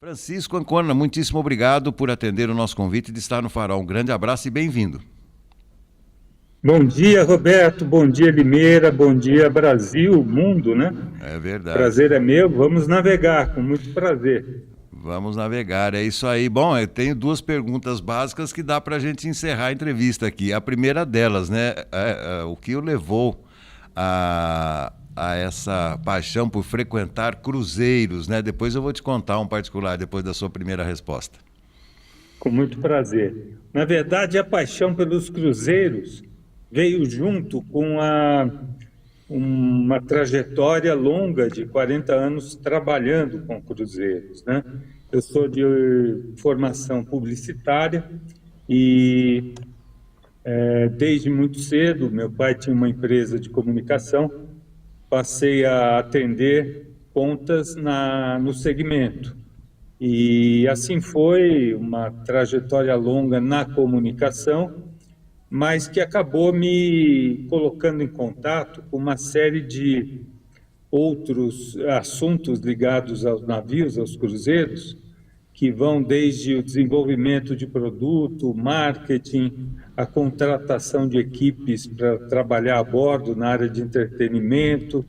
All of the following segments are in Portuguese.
Francisco Ancona, muitíssimo obrigado por atender o nosso convite de estar no Farol. Um grande abraço e bem-vindo. Bom dia, Roberto. Bom dia, Limeira. Bom dia, Brasil, mundo, né? É verdade. Prazer é meu. Vamos navegar, com muito prazer. Vamos navegar, é isso aí. Bom, eu tenho duas perguntas básicas que dá para a gente encerrar a entrevista aqui. A primeira delas, né? O que o levou a essa paixão por frequentar cruzeiros, né? Depois eu vou te contar um particular, depois da sua primeira resposta. Com muito prazer. Na verdade, a paixão pelos cruzeiros veio junto com uma trajetória longa de 40 anos trabalhando com cruzeiros, né? Eu sou de formação publicitária e desde muito cedo, meu pai tinha uma empresa de comunicação, passei a atender pontas no segmento. E assim foi uma trajetória longa na comunicação, mas que acabou me colocando em contato com uma série de outros assuntos ligados aos navios, aos cruzeiros, que vão desde o desenvolvimento de produto, marketing, a contratação de equipes para trabalhar a bordo na área de entretenimento.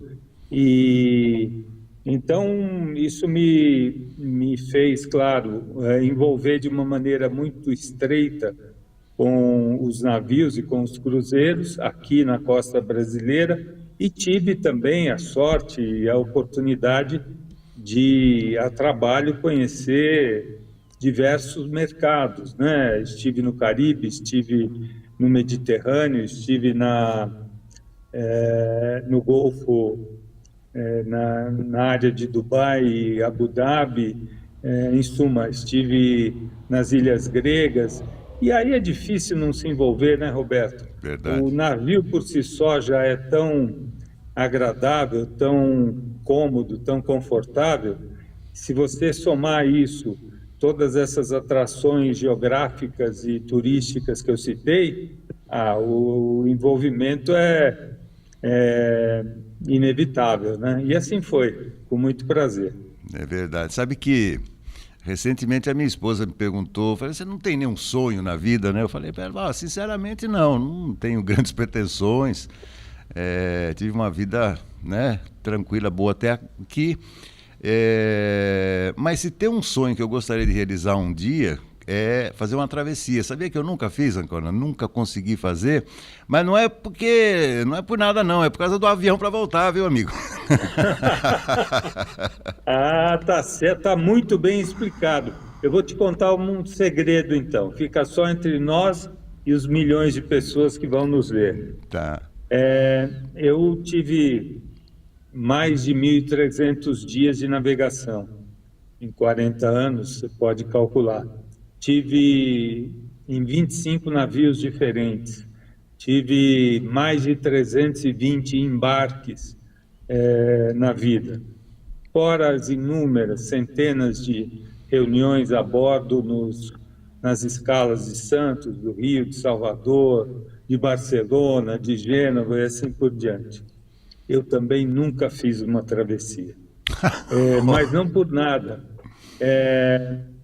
E então isso me fez, claro, envolver de uma maneira muito estreita com os navios e com os cruzeiros aqui na costa brasileira, e tive também a sorte e a oportunidade de, a trabalho, conhecer diversos mercados, né? Estive no Caribe, estive no Mediterrâneo, estive no Golfo, na área de Dubai, Abu Dhabi, em suma, estive nas ilhas gregas. E aí é difícil não se envolver, né, Roberto? O Verdade. navio por si só já é tão agradável, tão cômodo, tão confortável. Se você somar isso, todas essas atrações geográficas e turísticas que eu citei, o envolvimento é inevitável, né? E assim foi, com muito prazer. É verdade. Sabe que recentemente a minha esposa me perguntou, falei, você não tem nenhum sonho na vida, né? Eu falei para ela, sinceramente não tenho grandes pretensões. Tive uma vida, né, tranquila, boa até aqui. Mas se tem um sonho que eu gostaria de realizar um dia, é fazer uma travessia. Sabia que eu nunca fiz, Ancona? Nunca consegui fazer, mas não é por nada não, é por causa do avião para voltar, viu, amigo? Ah, tá certo, tá muito bem explicado. Eu vou te contar um segredo, então. Fica só entre nós e os milhões de pessoas que vão nos ver. Tá. Eu tive mais de 1.300 dias de navegação. Em 40 anos, você pode calcular. Tive em 25 navios diferentes. Tive mais de 320 embarques na vida. Fora as inúmeras, centenas de reuniões a bordo nas escalas de Santos, do Rio, de Salvador, de Barcelona, de Gênova e assim por diante. Eu também nunca fiz uma travessia, mas não por nada.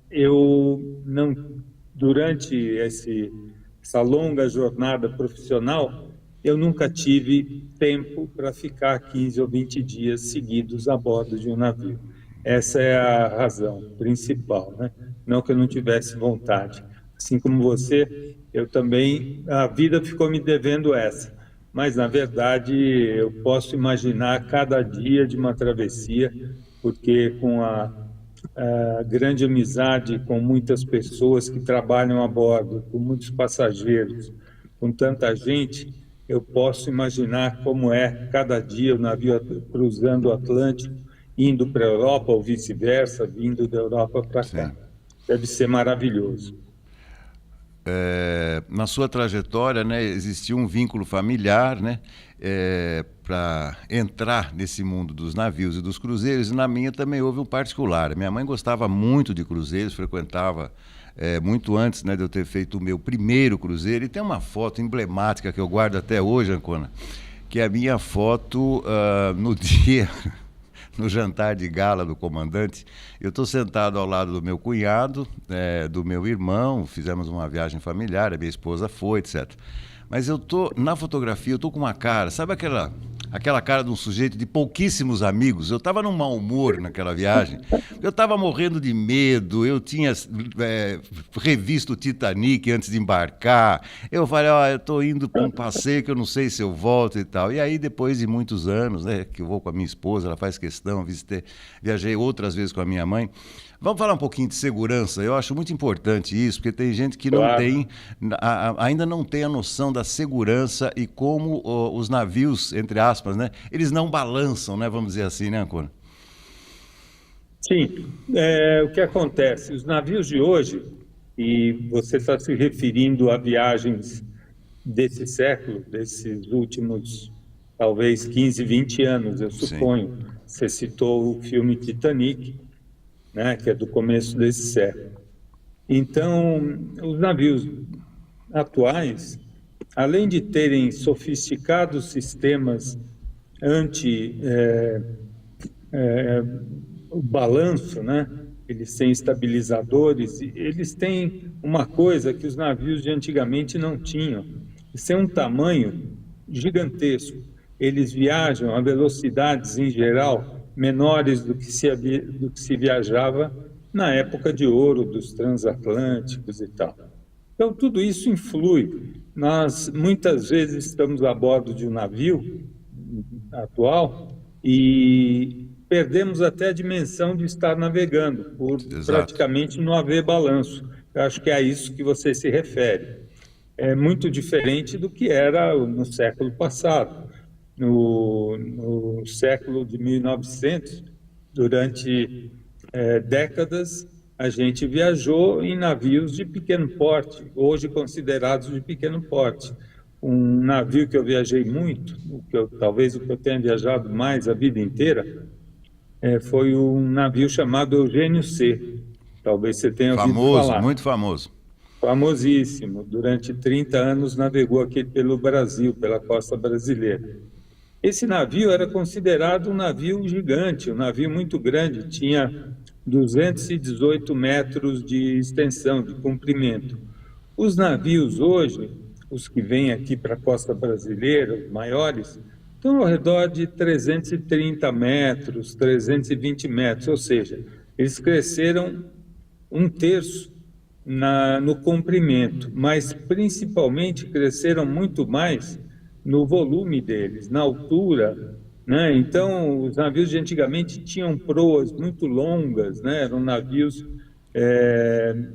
Eu não, durante essa longa jornada profissional, eu nunca tive tempo para ficar 15 ou 20 dias seguidos a bordo de um navio. Essa é a razão principal, né? Não que eu não tivesse vontade. Assim como você, eu também, a vida ficou me devendo essa. Mas, na verdade, eu posso imaginar cada dia de uma travessia, porque com a grande amizade com muitas pessoas que trabalham a bordo, com muitos passageiros, com tanta gente, eu posso imaginar como é cada dia o navio cruzando o Atlântico, indo para a Europa ou vice-versa, vindo da Europa para cá. Sim. Deve ser maravilhoso. Na sua trajetória, né, existiu um vínculo familiar, né, para entrar nesse mundo dos navios e dos cruzeiros, e na minha também houve um particular. Minha mãe gostava muito de cruzeiros, frequentava muito antes, né, de eu ter feito o meu primeiro cruzeiro, e tem uma foto emblemática que eu guardo até hoje, Ancona, que é a minha foto no dia no jantar de gala do comandante. Eu estou sentado ao lado do meu cunhado, do meu irmão, fizemos uma viagem familiar, a minha esposa foi, etc. Mas na fotografia, eu estou com uma cara, sabe aquela cara de um sujeito de pouquíssimos amigos? Eu estava num mau humor naquela viagem, eu estava morrendo de medo, eu tinha revisto o Titanic antes de embarcar, eu falei, eu estou indo para um passeio que eu não sei se eu volto e tal. E aí, depois de muitos anos, né, que eu vou com a minha esposa, ela faz questão, viajei outras vezes com a minha mãe. Vamos falar um pouquinho de segurança. Eu acho muito importante isso, porque tem gente que não tem, ainda não tem a noção da segurança e como os navios, entre aspas, né, eles não balançam, né, vamos dizer assim, né, Ancona? Sim, o que acontece? Os navios de hoje, e você está se referindo a viagens desse século, desses últimos, talvez 15, 20 anos, eu suponho. Sim. Você citou o filme Titanic, né, que é do começo desse século. Então, os navios atuais, além de terem sofisticados sistemas anti o balanço, né? Eles têm estabilizadores, e eles têm uma coisa que os navios de antigamente não tinham. Eles têm um tamanho gigantesco. Eles viajam a velocidades, em geral, menores do que se viajava na época de ouro dos transatlânticos e tal. Então, tudo isso influi. Nós, muitas vezes, estamos a bordo de um navio atual e perdemos até a dimensão de estar navegando, por praticamente não haver balanço. Eu acho que é a isso que você se refere. É muito diferente do que era no século passado. No século de 1900, durante décadas, a gente viajou em navios de pequeno porte, hoje considerados de pequeno porte. Um navio que eu viajei muito, talvez o que eu tenha viajado mais a vida inteira, foi um navio chamado Eugênio C. Talvez você tenha ouvido falar. Muito famoso. Famosíssimo. Durante 30 anos navegou aqui pelo Brasil, pela costa brasileira. Esse navio era considerado um navio gigante, um navio muito grande, tinha 218 metros de extensão, de comprimento. Os navios hoje, os que vêm aqui para a costa brasileira, os maiores, estão ao redor de 330 metros, 320 metros, ou seja, eles cresceram um terço no comprimento, mas principalmente cresceram muito mais no volume deles, na altura, né? Então, os navios de antigamente tinham proas muito longas, né? Eram navios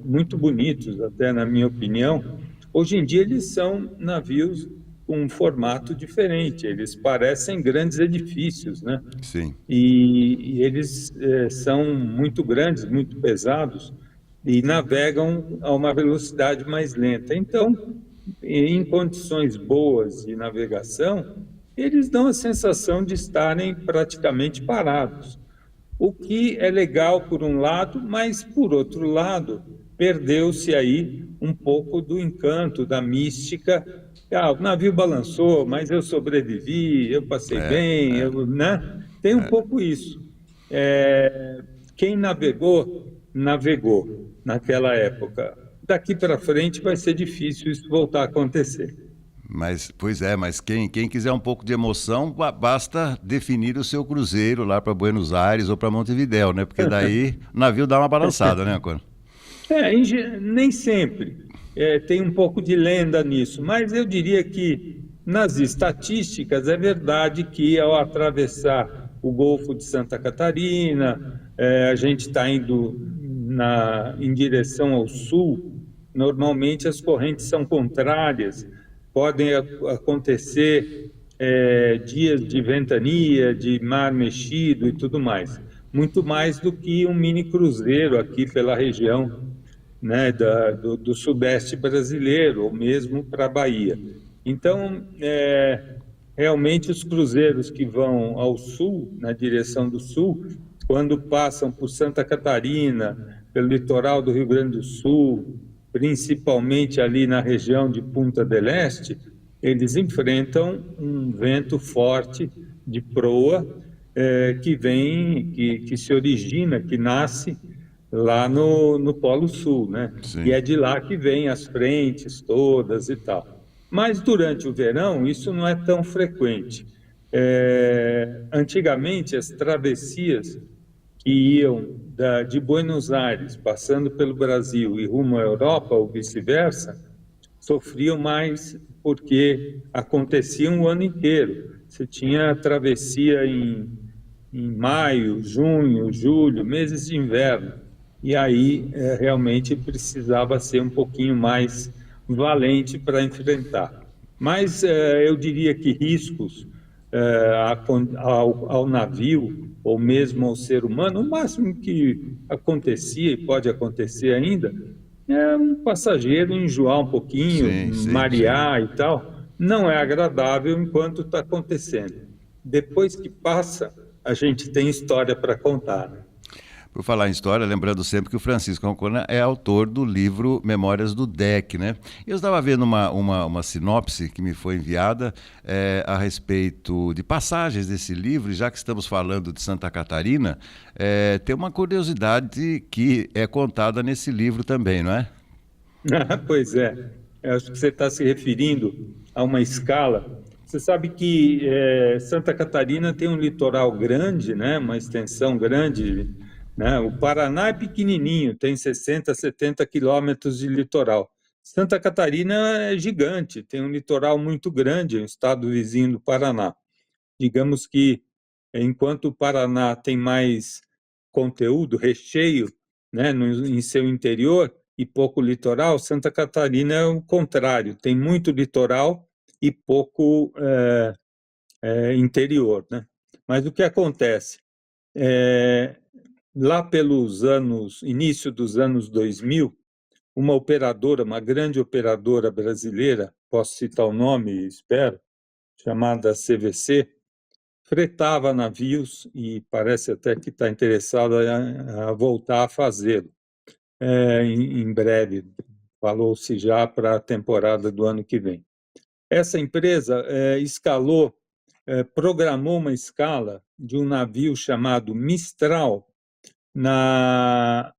muito bonitos, até na minha opinião. Hoje em dia eles são navios com um formato diferente, eles parecem grandes edifícios, né? Sim. E eles são muito grandes, muito pesados e navegam a uma velocidade mais lenta. Então, em condições boas de navegação, eles dão a sensação de estarem praticamente parados. O que é legal por um lado, mas por outro lado, perdeu-se aí um pouco do encanto, da mística. O navio balançou, mas eu sobrevivi, eu passei bem, né? Tem um pouco isso. Quem navegou, navegou naquela época. Daqui para frente vai ser difícil isso voltar a acontecer. Mas quem quiser um pouco de emoção, basta definir o seu cruzeiro lá para Buenos Aires ou para Montevidéu, né? Porque daí o navio dá uma balançada, né, Ancona? Nem sempre. Tem um pouco de lenda nisso, mas eu diria que nas estatísticas é verdade que ao atravessar o Golfo de Santa Catarina, a gente está indo em direção ao sul, normalmente as correntes são contrárias, podem acontecer dias de ventania, de mar mexido e tudo mais. Muito mais do que um mini cruzeiro aqui pela região, né, do sudeste brasileiro, ou mesmo para a Bahia. Então, realmente os cruzeiros que vão ao sul, na direção do sul, quando passam por Santa Catarina, pelo litoral do Rio Grande do Sul, principalmente ali na região de Punta del Este, eles enfrentam um vento forte de proa que se origina, que nasce lá no Polo Sul, né? E Sim. é de lá que vem as frentes todas e tal. Mas durante o verão isso não é tão frequente. Antigamente as travessias que iam de Buenos Aires, passando pelo Brasil e rumo à Europa ou vice-versa, sofriam mais porque aconteciam o ano inteiro. Você tinha travessia em maio, junho, julho, meses de inverno. E aí realmente precisava ser um pouquinho mais valente para enfrentar. Mas eu diria que riscos ao navio ou mesmo ao ser humano, o máximo que acontecia e pode acontecer ainda é um passageiro enjoar um pouquinho, Sim, sim, sim. marear e tal. Não é agradável enquanto está acontecendo. Depois que passa, a gente tem história para contar, né? Por falar em história, lembrando sempre que o Francisco Ancona é autor do livro Memórias do Deck, né? Eu estava vendo uma sinopse que me foi enviada a respeito de passagens desse livro, e já que estamos falando de Santa Catarina, tem uma curiosidade que é contada nesse livro também, não é? Pois é, eu acho que você está se referindo a uma escala. Você sabe que Santa Catarina tem um litoral grande, né? Uma extensão grande, né? O Paraná é pequenininho, tem 60, 70 quilômetros de litoral. Santa Catarina é gigante, tem um litoral muito grande, é um estado vizinho do Paraná. Digamos que enquanto o Paraná tem mais conteúdo, recheio, né, em seu interior e pouco litoral, Santa Catarina é o contrário, tem muito litoral e pouco interior, né? Mas o que acontece? É, Lá pelos início dos anos 2000, uma operadora, uma grande operadora brasileira, posso citar o nome, espero, chamada CVC, fretava navios e parece até que está interessado a voltar a fazê-lo em breve. Falou-se já para a temporada do ano que vem. Essa empresa programou uma escala de um navio chamado Mistral na,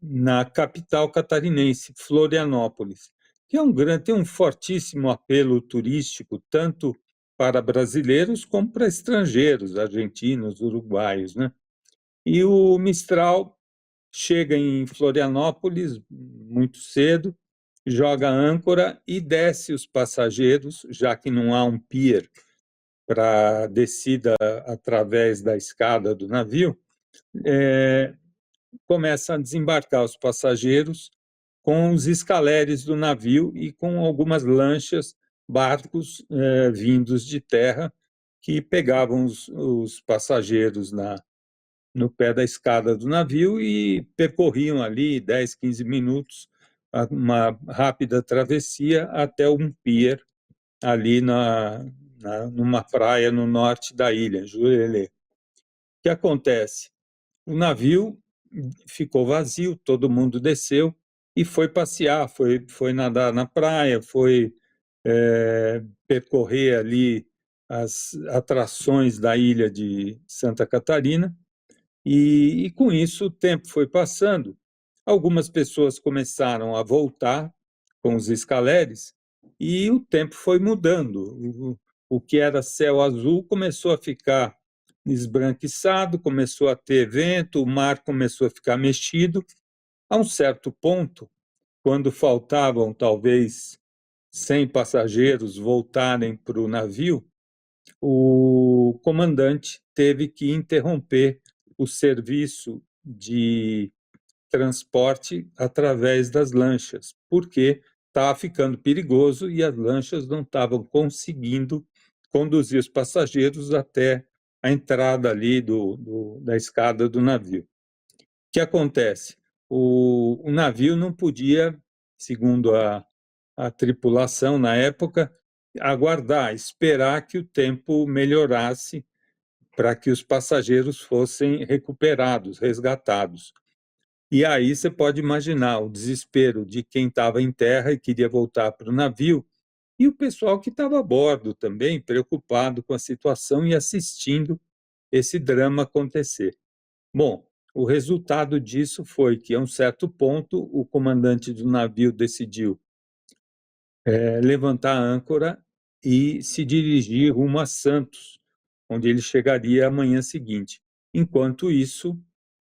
na capital catarinense, Florianópolis, que tem um fortíssimo apelo turístico, tanto para brasileiros como para estrangeiros, argentinos, uruguaios, né? E o Mistral chega em Florianópolis muito cedo, joga âncora e desce os passageiros, já que não há um pier para descida através da escada do navio, começa a desembarcar os passageiros com os escaleres do navio e com algumas lanchas, barcos vindos de terra que pegavam os passageiros no pé da escada do navio e percorriam ali 10, 15 minutos uma rápida travessia até um pier ali numa praia no norte da ilha, Jurerê. O que acontece? O navio ficou vazio, todo mundo desceu e foi passear, foi nadar na praia, foi percorrer ali as atrações da ilha de Santa Catarina, e com isso o tempo foi passando. Algumas pessoas começaram a voltar com os escaleres e o tempo foi mudando. O que era céu azul começou a ficar esbranquiçado, começou a ter vento, o mar começou a ficar mexido. A um certo ponto, quando faltavam talvez 100 passageiros voltarem para o navio, o comandante teve que interromper o serviço de transporte através das lanchas, porque estava ficando perigoso e as lanchas não estavam conseguindo conduzir os passageiros até a entrada ali da escada do navio. O que acontece? O navio não podia, segundo a tripulação na época, aguardar, esperar que o tempo melhorasse para que os passageiros fossem recuperados, resgatados. E aí você pode imaginar o desespero de quem estava em terra e queria voltar para o navio, e o pessoal que estava a bordo também, preocupado com a situação e assistindo esse drama acontecer. Bom, o resultado disso foi que, a um certo ponto, o comandante do navio decidiu levantar a âncora e se dirigir rumo a Santos, onde ele chegaria amanhã seguinte. Enquanto isso,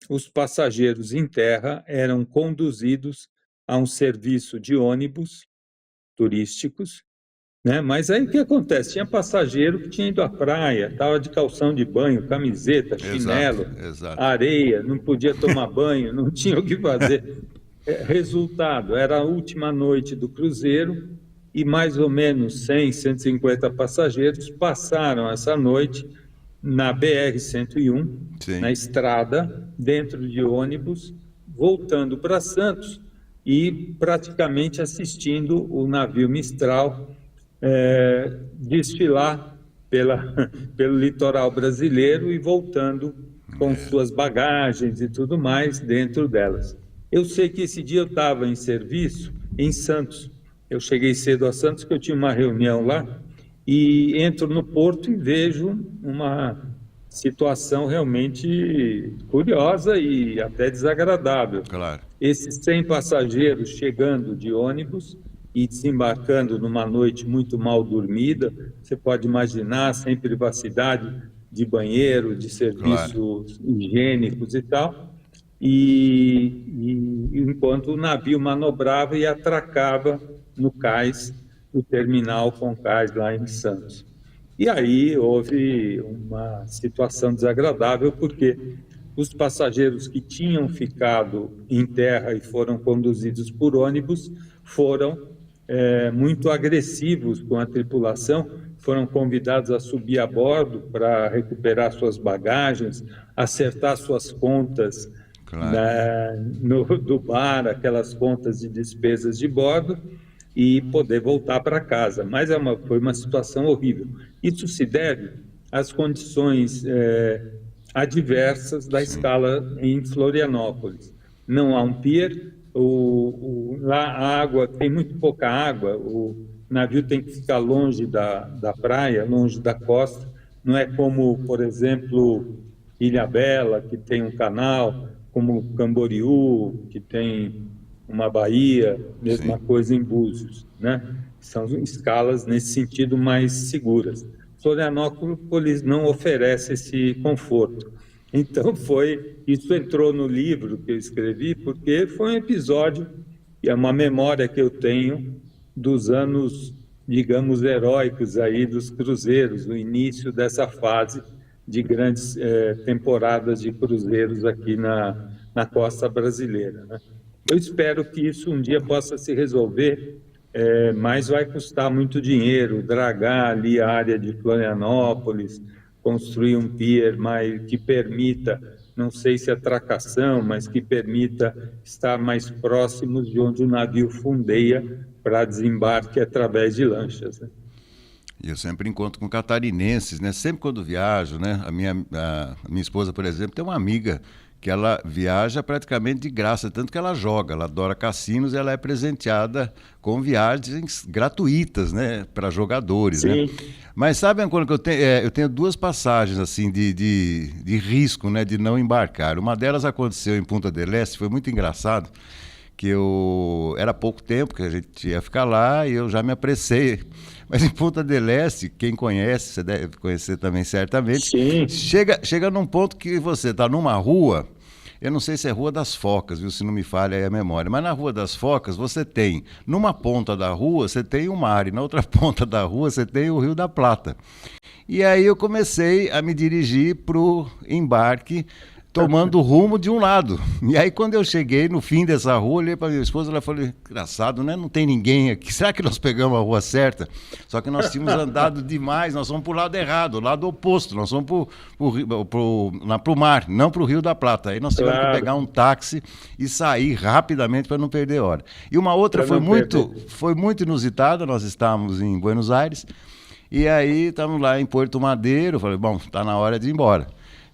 os passageiros em terra eram conduzidos a um serviço de ônibus turísticos, né? Mas aí o que acontece? Tinha passageiro que tinha ido à praia, estava de calção de banho, camiseta, Exato, chinelo, exato. areia, não podia tomar banho, não tinha o que fazer. Resultado, era a última noite do cruzeiro e mais ou menos 100, 150 passageiros passaram essa noite na BR-101, Sim. na estrada, dentro de ônibus, voltando para Santos e praticamente assistindo o navio Mistral desfilar pelo litoral brasileiro e voltando com suas bagagens e tudo mais dentro delas. Eu sei que esse dia eu estava em serviço em Santos. Eu cheguei cedo a Santos, porque eu tinha uma reunião lá, e entro no porto e vejo uma situação realmente curiosa e até desagradável. Claro. Esses 100 passageiros chegando de ônibus e desembarcando numa noite muito mal dormida, você pode imaginar, sem privacidade de banheiro, de serviços higiênicos e tal, e enquanto o navio manobrava e atracava no cais do terminal Concais lá em Santos. E aí houve uma situação desagradável, porque os passageiros que tinham ficado em terra e foram conduzidos por ônibus foram muito agressivos com a tripulação, foram convidados a subir a bordo para recuperar suas bagagens, acertar suas contas do bar, aquelas contas de despesas de bordo, e poder voltar para casa. Mas foi uma situação horrível. Isso se deve às condições adversas da escala em Florianópolis. Não há um pier, lá a água, tem muito pouca água, o navio tem que ficar longe da praia, longe da costa, não é como, por exemplo, Ilhabela, que tem um canal, como Camboriú, que tem uma baía, mesma coisa em Búzios, né? São escalas nesse sentido mais seguras. Florianópolis não oferece esse conforto. Então isso entrou no livro que eu escrevi, porque foi um episódio, e é uma memória que eu tenho dos anos, digamos, heróicos aí dos cruzeiros, o início dessa fase de grandes temporadas de cruzeiros aqui na costa brasileira, né? Eu espero que isso um dia possa se resolver, mas vai custar muito dinheiro, dragar ali a área de Florianópolis, construir um pier que permita, não sei se atracação, mas que permita estar mais próximos de onde o navio fundeia para desembarque através de lanchas, né? E eu sempre encontro com catarinenses, né? Sempre quando viajo, né? A minha esposa, por exemplo, tem uma amiga que ela viaja praticamente de graça, tanto que ela joga, ela adora cassinos e ela é presenteada com viagens gratuitas, né, para jogadores, né? Mas sabe, quando eu tenho duas passagens assim de risco, né, de não embarcar. Uma delas aconteceu em Punta del Este, foi muito engraçado, que era pouco tempo que a gente ia ficar lá e eu já me apressei. Mas em Punta del Este, quem conhece, você deve conhecer também certamente, chega num ponto que você está numa rua, eu não sei se é Rua das Focas, viu, se não me falha aí a memória, mas na Rua das Focas você tem, numa ponta da rua você tem o mar e na outra ponta da rua você tem o Rio da Plata. E aí eu comecei a me dirigir para o embarque, tomando o rumo de um lado. E aí, quando eu cheguei no fim dessa rua, olhei para minha esposa, ela falou, engraçado, né? Não tem ninguém aqui. Será que nós pegamos a rua certa? Só que nós tínhamos andado demais, nós fomos para o lado errado, o lado oposto. Nós fomos para o mar, não para o Rio da Plata. Aí nós tivemos que pegar um táxi e sair rapidamente para não perder hora. E uma outra foi muito inusitada, nós estávamos em Buenos Aires, e aí estávamos lá em Porto Madeiro, falei, bom, está na hora de ir embora.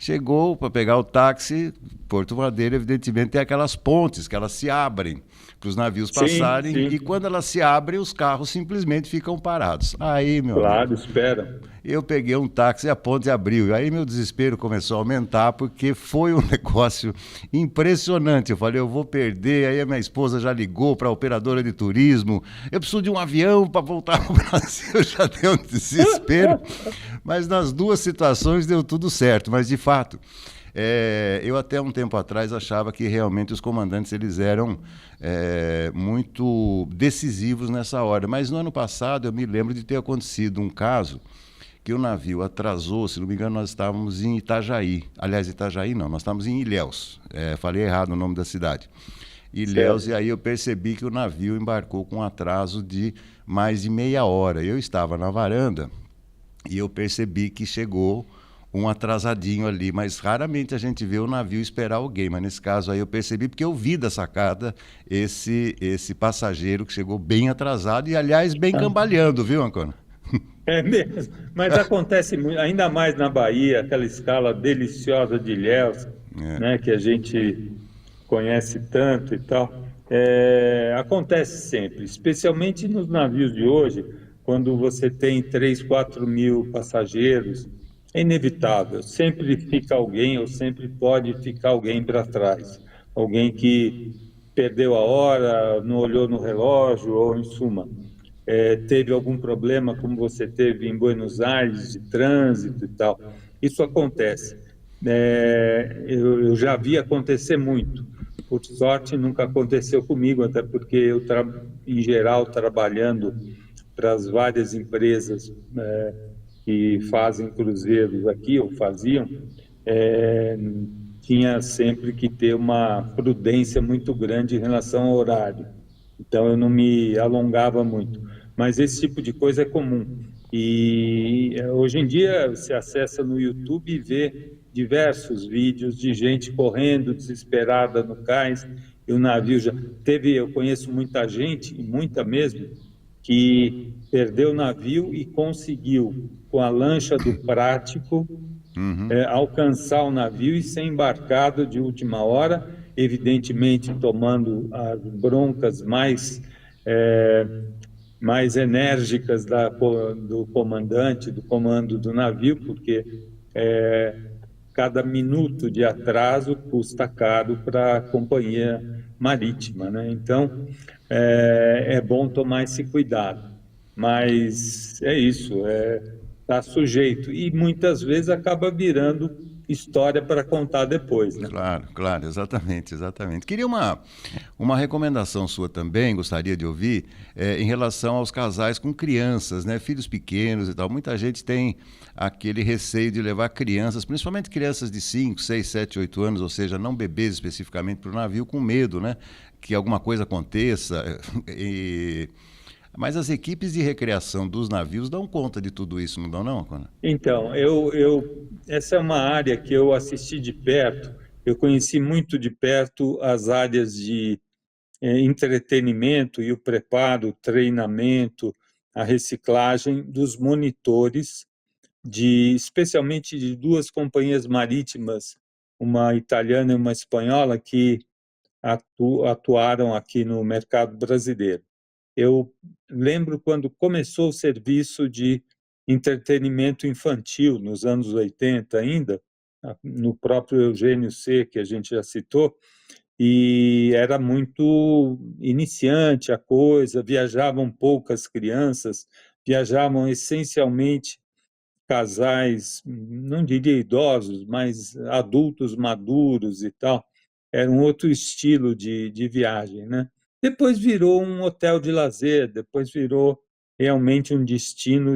Chegou para pegar o táxi, Porto Madeira, evidentemente, tem aquelas pontes que elas se abrem para os navios Sim, passarem, e sim, quando elas se abrem, os carros simplesmente ficam parados. Aí, meu amigo, claro, espera. eu peguei um táxi e a ponte abriu. E aí meu desespero começou a aumentar, porque foi um negócio impressionante. Eu falei, eu vou perder. Aí a minha esposa já ligou para a operadora de turismo. Eu preciso de um avião para voltar para o Brasil. Já deu um desespero. Mas nas duas situações deu tudo certo. Mas, de fato, eu até um tempo atrás achava que realmente os comandantes eles eram muito decisivos nessa hora. Mas no ano passado eu me lembro de ter acontecido um caso que o navio atrasou, se não me engano, nós estávamos em Itajaí. Aliás, Itajaí não, nós estávamos em Ilhéus. Falei errado o nome da cidade. Ilhéus, e Certo. aí eu percebi que o navio embarcou com um atraso de mais de meia hora. Eu estava na varanda e eu percebi que chegou um atrasadinho ali, mas raramente a gente vê o navio esperar alguém, mas nesse caso aí eu percebi porque eu vi da sacada esse passageiro que chegou bem atrasado e, aliás, bem cambaleando, viu, Ancona? É mesmo, mas acontece muito, ainda mais na Bahia, aquela escala deliciosa de Ilhéus, né, que a gente conhece tanto e tal. Acontece sempre, especialmente nos navios de hoje, quando você tem 3, 4 mil passageiros, é inevitável, sempre fica alguém ou sempre pode ficar alguém para trás, alguém que perdeu a hora, não olhou no relógio, ou em suma teve algum problema, como você teve em Buenos Aires, de trânsito e tal. Isso acontece. Eu já vi acontecer muito. Por sorte, nunca aconteceu comigo, até porque eu, em geral, trabalhando para as várias empresas que fazem cruzeiros aqui, ou faziam, é, tinha sempre que ter uma prudência muito grande em relação ao horário. Então, eu não me alongava muito. Mas esse tipo de coisa é comum. E hoje em dia você acessa no YouTube e vê diversos vídeos de gente correndo desesperada no cais e o navio já teve, eu conheço muita gente, e muita mesmo, que perdeu o navio e conseguiu, com a lancha do Prático, alcançar o navio e ser embarcado de última hora, evidentemente tomando as broncas eh, mais enérgicas do comandante, do comando do navio, porque cada minuto de atraso custa caro para a companhia marítima, né? Então, é bom tomar esse cuidado. Mas é isso, está sujeito. E muitas vezes acaba virando história para contar depois, né? Claro, claro, exatamente, exatamente. Queria uma recomendação sua também, gostaria de ouvir, em relação aos casais com crianças, né, filhos pequenos e tal. Muita gente tem aquele receio de levar crianças, principalmente crianças de 5, 6, 7, 8 anos, ou seja, não bebês especificamente, para o navio, com medo, né, que alguma coisa aconteça. Mas as equipes de recreação dos navios dão conta de tudo isso, não dão não, Cona? Então, essa é uma área que eu assisti de perto. Eu conheci muito de perto as áreas de entretenimento e o preparo, o treinamento, a reciclagem dos monitores especialmente de duas companhias marítimas, uma italiana e uma espanhola, que atuaram aqui no mercado brasileiro. Eu lembro quando começou o serviço de entretenimento infantil, nos anos 80 ainda, no próprio Eugênio C., que a gente já citou, e era muito iniciante a coisa, viajavam poucas crianças, viajavam essencialmente casais, não diria idosos, mas adultos maduros e tal. Era um outro estilo de viagem, né? Depois virou um hotel de lazer, depois virou realmente um destino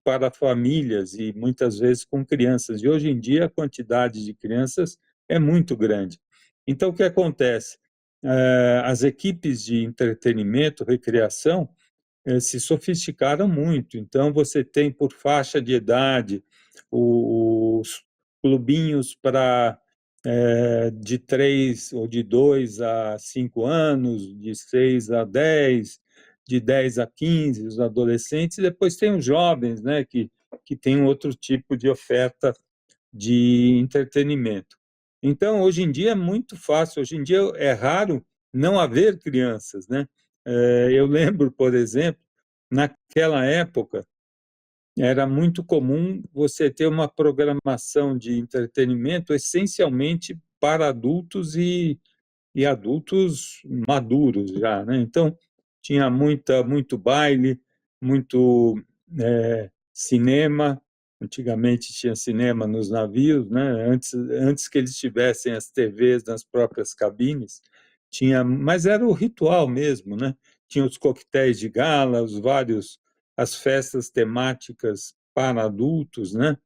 para famílias e muitas vezes com crianças. E hoje em dia a quantidade de crianças é muito grande. Então, o que acontece? As equipes de entretenimento, recreação, se sofisticaram muito. Então, você tem por faixa de idade os clubinhos para de 3 ou de 2 a 5 anos, de 6 a 10, de 10 a 15, os adolescentes, e depois tem os jovens, né, que tem um outro tipo de oferta de entretenimento. Então, hoje em dia é muito fácil, hoje em dia é raro não haver crianças, né? Eu lembro, por exemplo, naquela época, era muito comum você ter uma programação de entretenimento essencialmente para adultos e adultos maduros já, né? Então, tinha muito baile, muito cinema. Antigamente tinha cinema nos navios, né? Antes que eles tivessem as TVs nas próprias cabines, tinha, mas era o ritual mesmo, né? Tinha os coquetéis de gala, as festas temáticas para adultos, né?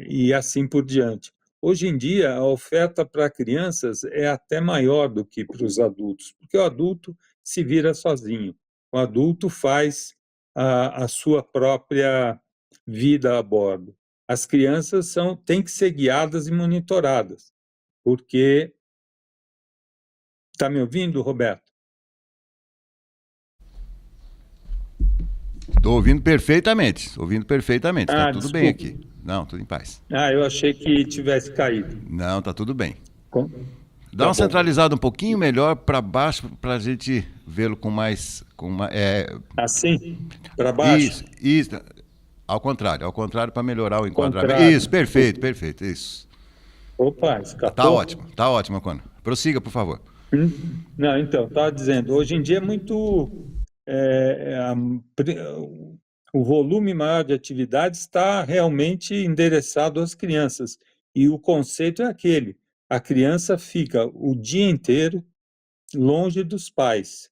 E assim por diante. Hoje em dia, a oferta para crianças é até maior do que para os adultos, porque o adulto se vira sozinho. O adulto faz a sua própria vida a bordo. As crianças têm que ser guiadas e monitoradas, porque... Está me ouvindo, Roberto? Estou ouvindo perfeitamente, ouvindo perfeitamente. Está tudo bem Desculpa. aqui. Não, tudo em paz. Eu achei que tivesse caído. Não, está tudo bem. Dá Tá uma bom. centralizada um pouquinho melhor para baixo para a gente vê-lo Assim? Para baixo? isso. Ao contrário para melhorar o enquadramento. Contrário. Isso, perfeito, perfeito, isso. Opa, escapou? Tá ótimo, Cono. Prossiga, por favor. Não, então, estava dizendo, hoje em dia é muito. é, é, a- o volume maior de atividades está realmente endereçado às crianças. E o conceito é aquele: a criança fica o dia inteiro longe dos pais.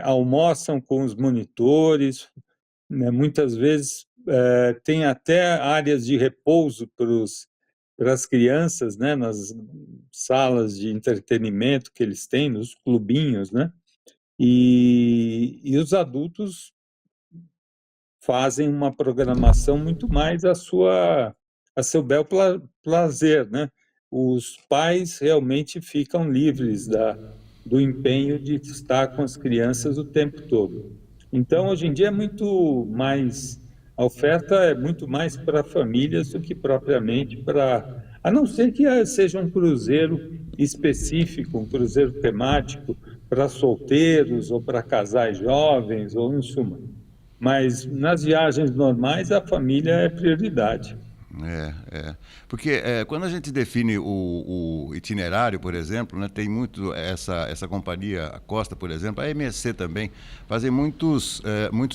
Almoçam com os monitores, né, muitas vezes tem até áreas de repouso para as crianças, né, nas salas de entretenimento que eles têm, nos clubinhos, né? E os adultos fazem uma programação muito mais a seu bel prazer, né? Os pais realmente ficam livres do empenho de estar com as crianças o tempo todo. Então, hoje em dia é muito mais, a oferta é muito mais para famílias do que propriamente para, a não ser que seja um cruzeiro específico, um cruzeiro temático para solteiros ou para casais jovens, ou em suma. Mas nas viagens normais a família é prioridade. Porque quando a gente define o itinerário, por exemplo, né, tem muito essa companhia, a Costa, por exemplo, a MSC também, fazem muitos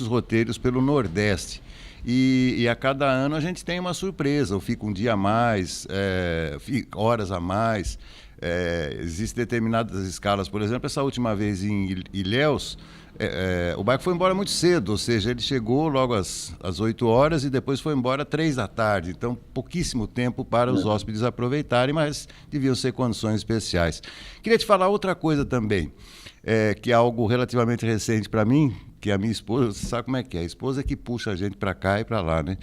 roteiros pelo Nordeste. E a cada ano a gente tem uma surpresa, ou fica um dia a mais, horas a mais. Existem determinadas escalas, por exemplo, essa última vez em Ilhéus, o barco foi embora muito cedo, ou seja, ele chegou logo às 8 horas e depois foi embora às 3 da tarde. Então, pouquíssimo tempo para os hóspedes aproveitarem, mas deviam ser condições especiais. Queria te falar outra coisa também, que é algo relativamente recente para mim, que a minha esposa, você sabe como é que é? A esposa é que puxa a gente para cá e para lá, né?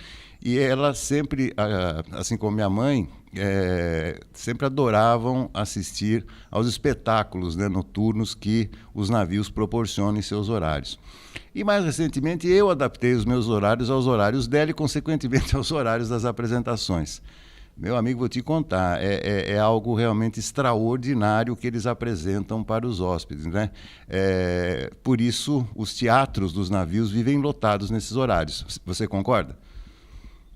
E ela sempre, assim como minha mãe, sempre adoravam assistir aos espetáculos, né, noturnos que os navios proporcionam em seus horários. E mais recentemente eu adaptei os meus horários aos horários dela e, consequentemente, aos horários das apresentações. Meu amigo, vou te contar, é algo realmente extraordinário que eles apresentam para os hóspedes, né? Por isso, os teatros dos navios vivem lotados nesses horários. Você concorda?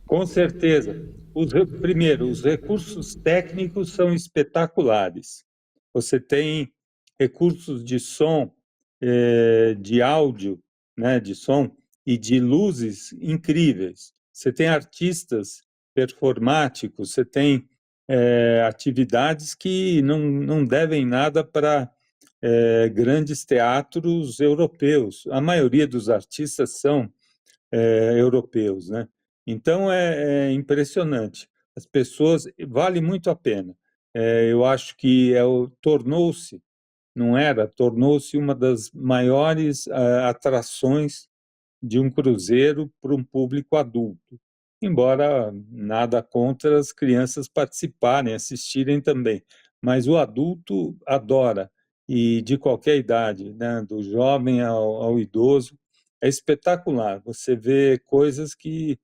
Com certeza. Primeiro, os recursos técnicos são espetaculares. Você tem recursos de som, de áudio, né, de som e de luzes incríveis. Você tem artistas performáticos, você tem atividades que não devem nada para grandes teatros europeus. A maioria dos artistas são europeus, né? Então é impressionante. As pessoas vale muito a pena. Eu acho que tornou-se, não era, tornou-se uma das maiores atrações de um cruzeiro para um público adulto. Embora nada contra as crianças participarem, assistirem também, mas o adulto adora, e de qualquer idade, né, do jovem ao idoso, é espetacular. Você vê coisas que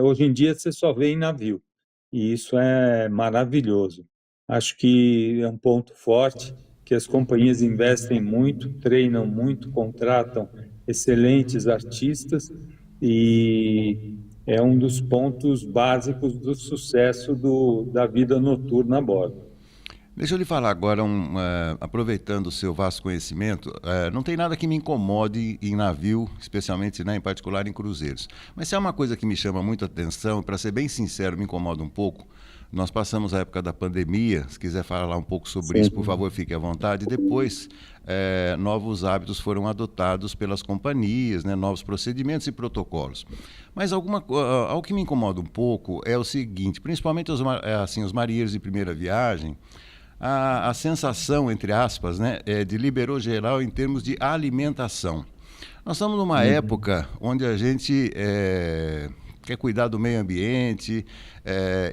hoje em dia você só vê em navio, e isso é maravilhoso. Acho que é um ponto forte, que as companhias investem muito, treinam muito, contratam excelentes artistas, e é um dos pontos básicos do sucesso da vida noturna a bordo. Deixa eu lhe falar agora, aproveitando o seu vasto conhecimento, não tem nada que me incomode em navio, especialmente, né, em particular em cruzeiros. Mas se é uma coisa que me chama muita atenção, para ser bem sincero, me incomoda um pouco. Nós passamos a época da pandemia, se quiser falar um pouco sobre isso, por Sim, favor, fique à vontade. Depois, novos hábitos foram adotados pelas companhias, né, novos procedimentos e protocolos. Mas algo que me incomoda um pouco é o seguinte, principalmente os marinheiros de primeira viagem, a sensação, entre aspas, né, de liberou geral em termos de alimentação. Nós estamos numa época onde a gente quer cuidar do meio ambiente,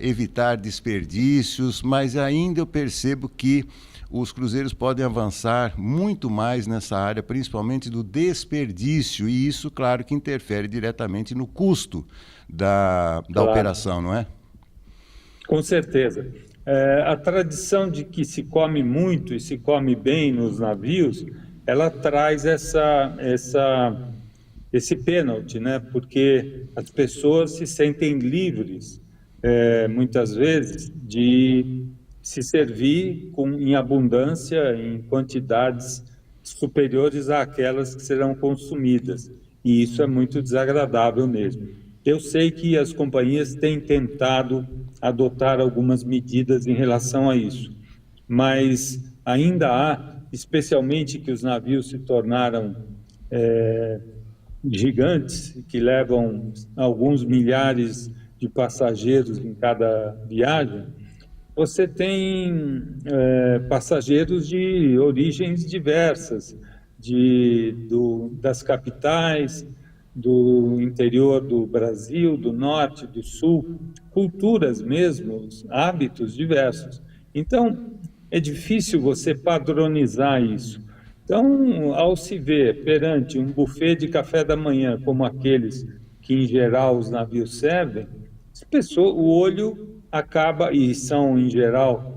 evitar desperdícios, mas ainda eu percebo que os cruzeiros podem avançar muito mais nessa área, principalmente do desperdício, e isso, claro, que interfere diretamente no custo da claro. operação, não é? Com certeza. A tradição de que se come muito e se come bem nos navios, ela traz esse pênalti, né? Porque as pessoas se sentem livres, muitas vezes, de se servir em abundância, em quantidades superiores àquelas que serão consumidas. E isso é muito desagradável mesmo. Eu sei que as companhias têm tentado adotar algumas medidas em relação a isso, mas ainda há, especialmente que os navios se tornaram gigantes, que levam alguns milhares de passageiros em cada viagem, você tem passageiros de origens diversas, das capitais, do interior do Brasil, do norte, do sul, culturas mesmo, hábitos diversos. Então, é difícil você padronizar isso. Então, ao se ver perante um buffet de café da manhã, como aqueles que, em geral, os navios servem, o olho acaba, e são, em geral,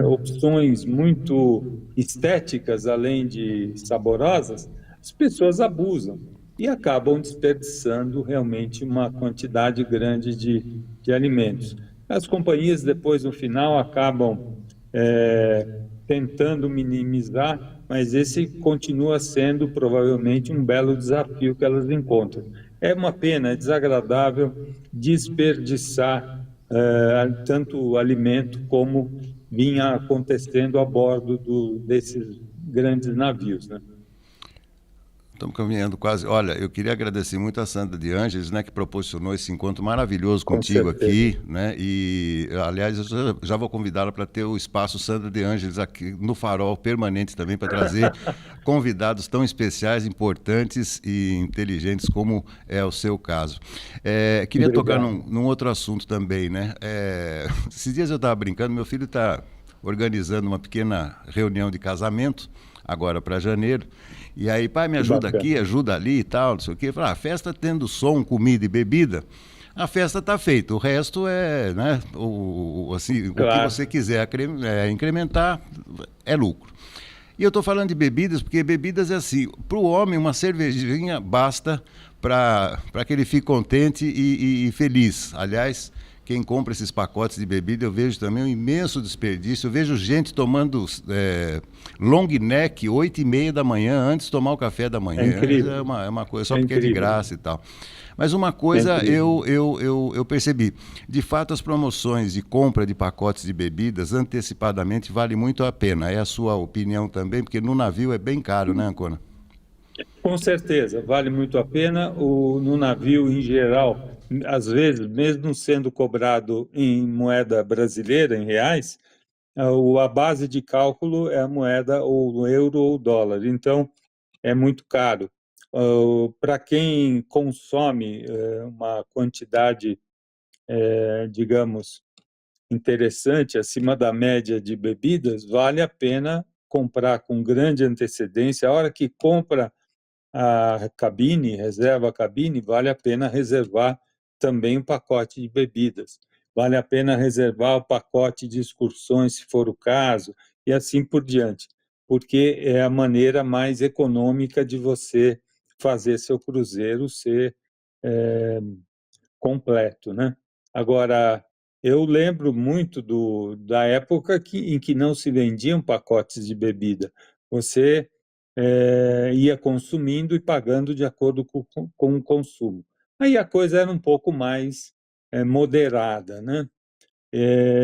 opções muito estéticas, além de saborosas, as pessoas abusam e acabam desperdiçando realmente uma quantidade grande de alimentos. As companhias, depois, no final, acabam tentando minimizar, mas esse continua sendo provavelmente um belo desafio que elas encontram. É uma pena, é desagradável desperdiçar tanto alimento como vinha acontecendo a bordo desses grandes navios, né? Estamos caminhando quase. Olha, eu queria agradecer muito a Sandra de Ângeles, né, que proporcionou esse encontro maravilhoso Com contigo certeza. aqui, né? E, aliás, eu já vou convidá-la para ter o espaço Sandra de Ângeles aqui no Farol permanente também para trazer convidados tão especiais, importantes e inteligentes como é o seu caso. Queria tocar Obrigado. num outro assunto também, né? Esses dias eu estava brincando, meu filho está organizando uma pequena reunião de casamento agora para janeiro. E aí, pai, me Que ajuda bacana. aqui, ajuda ali e tal, não sei o quê. Eu falei, a festa tendo som, comida e bebida, a festa está feita. O resto é, né, assim, o que Claro, você quiser incrementar é lucro. E eu estou falando de bebidas, porque bebidas é assim, para o homem uma cervejinha basta para que ele fique contente e feliz. Aliás, quem compra esses pacotes de bebida, eu vejo também um imenso desperdício. Eu vejo gente tomando long neck 8h30 da manhã antes de tomar o café da é manhã. incrível, É uma coisa só é porque é de incrível, graça e tal. Mas uma é coisa incrível. eu percebi. De fato, as promoções de compra de pacotes de bebidas antecipadamente vale muito a pena. É a sua opinião também? Porque no navio é bem caro, né, Ancona? Com certeza, vale muito a pena. No navio, em geral, às vezes, mesmo sendo cobrado em moeda brasileira, em reais, a base de cálculo é a moeda ou o euro ou o dólar. Então, é muito caro. Para quem consome uma quantidade, digamos, interessante, acima da média de bebidas, vale a pena comprar com grande antecedência. A hora que compra a cabine, reserva a cabine, vale a pena reservar também o pacote de bebidas. Vale a pena reservar o pacote de excursões, se for o caso, e assim por diante, porque é a maneira mais econômica de você fazer seu cruzeiro ser completo, né? Agora, eu lembro muito da época em que não se vendiam pacotes de bebida. Você ia consumindo e pagando de acordo com o consumo. Aí a coisa era um pouco mais moderada, né?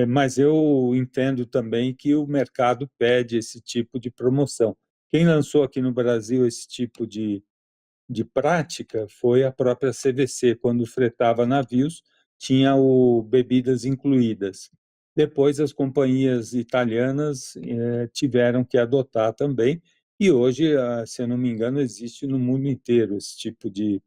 Mas eu entendo também que o mercado pede esse tipo de promoção. Quem lançou aqui no Brasil esse tipo de prática foi a própria CVC, quando fretava navios, tinha o bebidas incluídas. Depois as companhias italianas tiveram que adotar também, e hoje, se eu não me engano, existe no mundo inteiro esse tipo de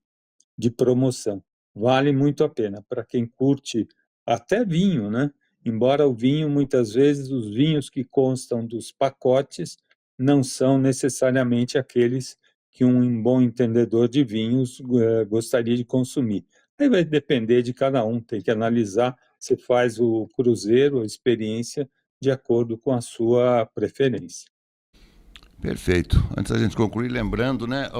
promoção. Vale muito a pena para quem curte até vinho, né? Embora o vinho, muitas vezes, os vinhos que constam dos pacotes não são necessariamente aqueles que um bom entendedor de vinhos gostaria de consumir. Aí vai depender de cada um, tem que analisar. Você faz o cruzeiro, a experiência, de acordo com a sua preferência. Perfeito. Antes da gente concluir, lembrando, né,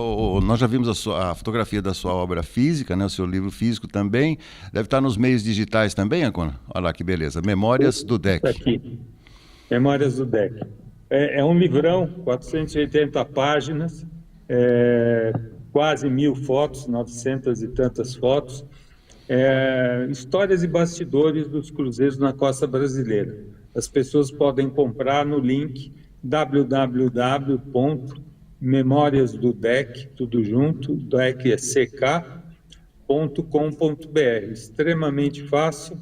nós já vimos a fotografia da sua obra física, né, o seu livro físico também. Deve estar nos meios digitais também, Ancona? Olha lá que beleza. Memórias do Está DEC. aqui, Memórias do DEC. É um livrão, 480 páginas, quase 1.000 fotos, 900 e tantas fotos, histórias e bastidores dos cruzeiros na costa brasileira. As pessoas podem comprar no link www.memoriasdodec, tudo junto, DEC é ck.com.br. Extremamente fácil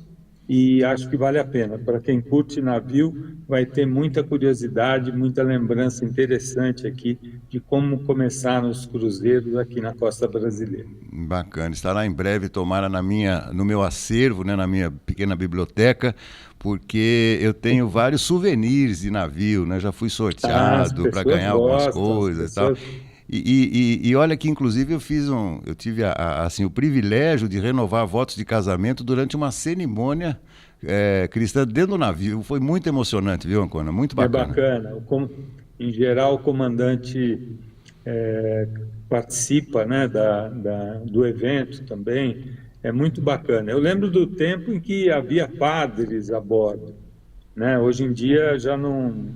e acho que vale a pena. Para quem curte navio, vai ter muita curiosidade, muita lembrança interessante aqui de como começaram os cruzeiros aqui na costa brasileira. Bacana. Estará em breve, tomara no meu acervo, né, na minha pequena biblioteca, porque eu tenho vários souvenirs de navio, né? Já fui sorteado para ganhar algumas coisas e tal. E olha que, inclusive, eu tive assim, o privilégio de renovar votos de casamento durante uma cerimônia cristã dentro do navio. Foi muito emocionante, viu, Ancona? Muito bacana. É bacana. Em geral, o comandante participa, né, do evento também. É muito bacana. Eu lembro do tempo em que havia padres a bordo, né? Hoje em dia já não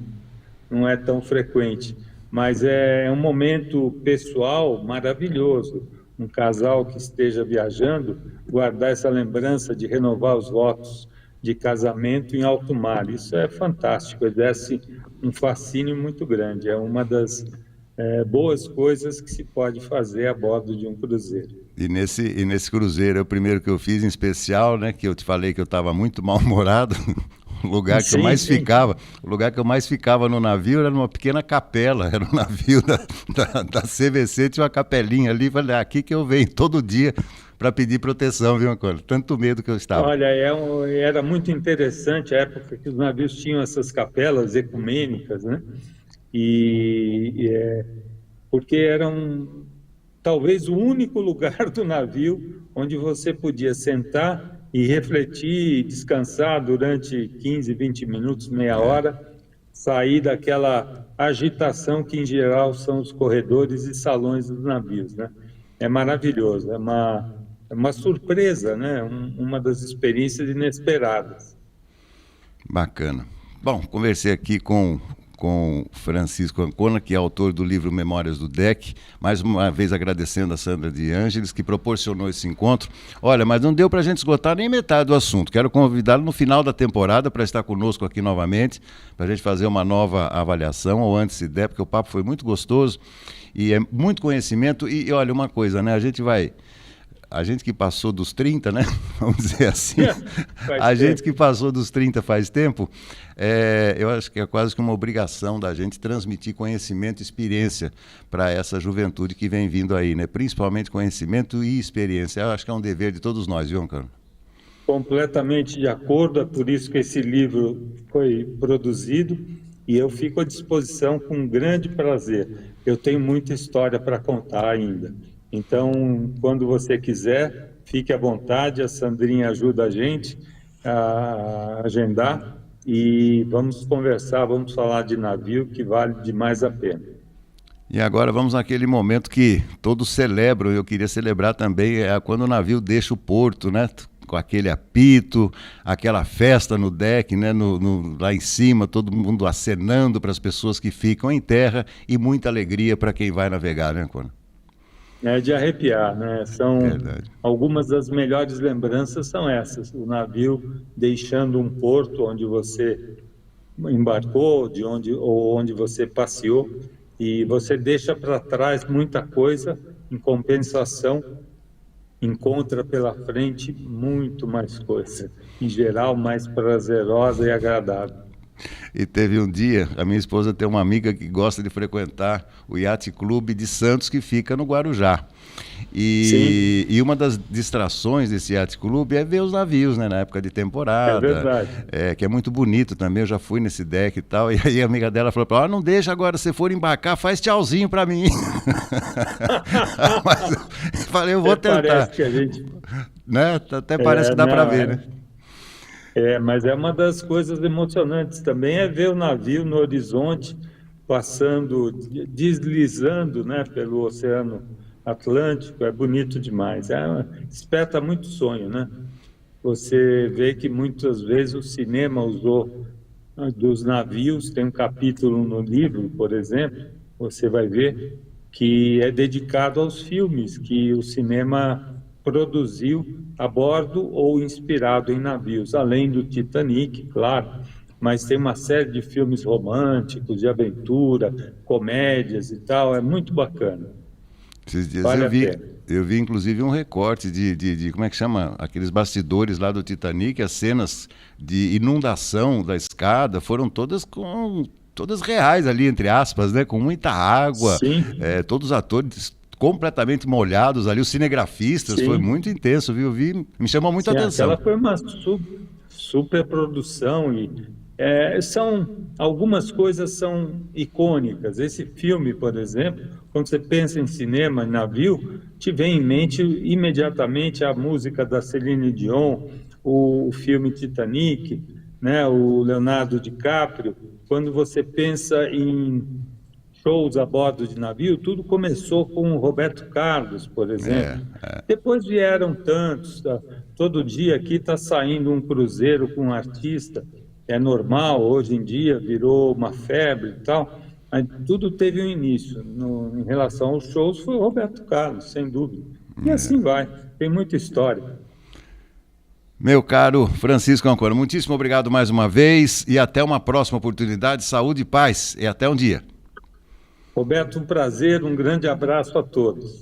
é tão frequente, mas é um momento pessoal maravilhoso. Um casal que esteja viajando, guardar essa lembrança de renovar os votos de casamento em alto mar. Isso é fantástico, exerce um fascínio muito grande. É uma das boas coisas que se pode fazer a bordo de um cruzeiro. E nesse cruzeiro, é o primeiro que eu fiz em especial, né, que eu te falei que eu estava muito mal-humorado. O lugar que eu mais ficava no navio era numa pequena capela, era um navio da CVC, tinha uma capelinha ali, falei, aqui que eu venho todo dia para pedir proteção, viu, Ancona? Tanto medo que eu estava. Olha, era muito interessante a época que os navios tinham essas capelas ecumênicas, né? Porque eram talvez o único lugar do navio onde você podia sentar e refletir, descansar durante 15, 20 minutos, meia hora, sair daquela agitação que, em geral, são os corredores e salões dos navios, né? É maravilhoso, é uma surpresa, né? Uma das experiências inesperadas. Bacana. Bom, conversei aqui com Francisco Ancona, que é autor do livro Memórias do DEC, mais uma vez agradecendo a Sandra de Ângeles, que proporcionou esse encontro. Olha, mas não deu para a gente esgotar nem metade do assunto. Quero convidá-lo no final da temporada para estar conosco aqui novamente, para a gente fazer uma nova avaliação, ou antes se der, porque o papo foi muito gostoso e é muito conhecimento. E olha, uma coisa, né? A gente que passou dos 30, né? Vamos dizer assim. Gente que passou dos 30 faz tempo, eu acho que é quase que uma obrigação da gente transmitir conhecimento e experiência para essa juventude que vem vindo aí, né? Principalmente conhecimento e experiência. Eu acho que é um dever de todos nós, viu, Ancona? Completamente de acordo, é por isso que esse livro foi produzido e eu fico à disposição com um grande prazer. Eu tenho muita história para contar ainda. Então, quando você quiser, fique à vontade, a Sandrinha ajuda a gente a agendar e vamos conversar, vamos falar de navio que vale demais a pena. E agora vamos naquele momento que todos celebram, eu queria celebrar também, é quando o navio deixa o porto, né? Com aquele apito, aquela festa no deck, né? Lá em cima, todo mundo acenando para as pessoas que ficam em terra e muita alegria para quem vai navegar, né, Conan? É de arrepiar, né? São Verdade. algumas das melhores lembranças são essas, o navio deixando um porto onde você embarcou, onde você passeou, e você deixa para trás muita coisa, em compensação, encontra pela frente muito mais coisa, em geral mais prazerosa e agradável. E teve um dia, a minha esposa tem uma amiga que gosta de frequentar o Yacht Clube de Santos, que fica no Guarujá. Sim, E uma das distrações desse Yacht Clube é ver os navios, né, na época de é temporada, verdade. que é muito bonito também, eu já fui nesse deck e tal, e aí a amiga dela falou para ela, não deixa agora, se for embarcar, faz tchauzinho para mim. Mas eu falei, eu vou Até tentar, parece que a gente... né? Até parece que dá para Não, ver, né? mas é uma das coisas emocionantes também é ver o navio no horizonte passando, deslizando, né, pelo Oceano Atlântico, é bonito demais. Desperta muito sonho, né? Você vê que muitas vezes o cinema usou dos navios, tem um capítulo no livro, por exemplo, você vai ver que é dedicado aos filmes que o cinema produziu a bordo ou inspirado em navios, além do Titanic, claro, mas tem uma série de filmes românticos, de aventura, comédias e tal, é muito bacana, Esses dias vale a pena. eu vi inclusive um recorte como é que chama? Aqueles bastidores lá do Titanic, as cenas de inundação da escada foram todas reais ali, entre aspas, né? Com muita água, Sim, todos os atores completamente molhados ali, os cinegrafistas, foi sim. muito intenso, viu? Me chamou muita Sim, atenção. aquela foi uma superprodução e algumas coisas são icônicas. Esse filme, por exemplo, quando você pensa em cinema, em navio, te vem em mente imediatamente a música da Celine Dion, o filme Titanic, né, o Leonardo DiCaprio. Quando você pensa em shows a bordo de navio, tudo começou com o Roberto Carlos, por É, exemplo. Depois vieram tantos, tá? Todo dia aqui está saindo um cruzeiro com um artista, é normal, hoje em dia virou uma febre e tal, mas tudo teve um início. Em relação aos shows, foi o Roberto Carlos, sem dúvida. E assim vai, tem muita história. meu caro Francisco Ancora, muitíssimo obrigado mais uma vez e até uma próxima oportunidade. Saúde e paz e até um dia. Roberto, um prazer, um grande abraço a todos.